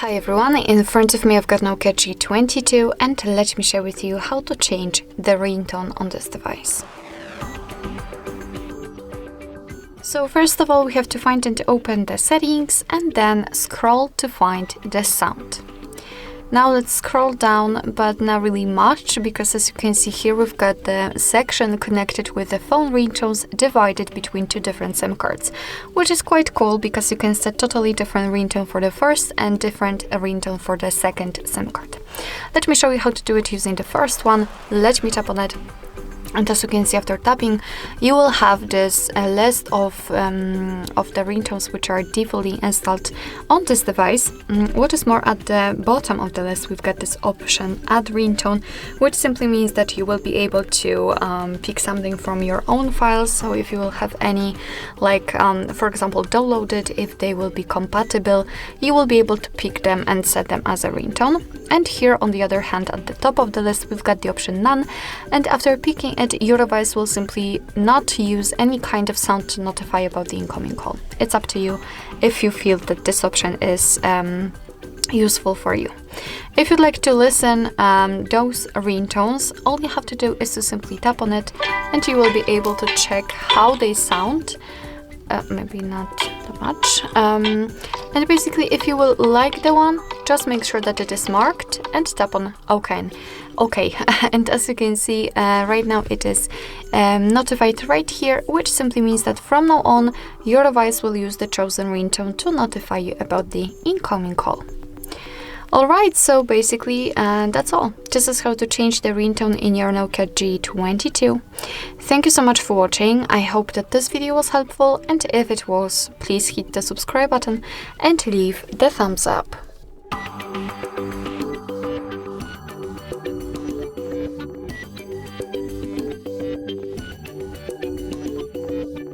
Hi everyone, in front of me I've got NOKIA G22 and let me share with you how to change the ringtone on this device. So first of all we have to find and open the settings and then scroll to find the sound. Now let's scroll down, but not really much, because as you can see here we've got the section connected with the phone ringtones divided between two different SIM cards, which is quite cool because you can set totally different ringtone for the first and different ringtone for the second SIM card. Let me show you how to do it using the first one. Let me tap on it. And as you can see, after tapping, you will have this list of the ringtones which are defaultly installed on this device. What is more, at the bottom of the list, we've got this option, Add Ringtone, which simply means that you will be able to pick something from your own files. So if you will have any, like, for example, downloaded, if they will be compatible, you will be able to pick them and set them as a ringtone. And here, on the other hand, at the top of the list, we've got the option None. And after picking it, your device will simply not use any kind of sound to notify about the incoming call. It's up to you if you feel that this option is useful for you. If you'd like to listen those ringtones, all you have to do is to simply tap on it and you will be able to check how they sound. Maybe not that much. And basically, if you will like the one, just make sure that it is marked and tap on OK. And as you can see, right now it is notified right here, which simply means that from now on, your device will use the chosen ringtone to notify you about the incoming call. Alright, so basically that's all. This is how to change the ringtone in your NOKIA G22. Thank you so much for watching. I hope that this video was helpful, and if it was, please hit the subscribe button and leave the thumbs up.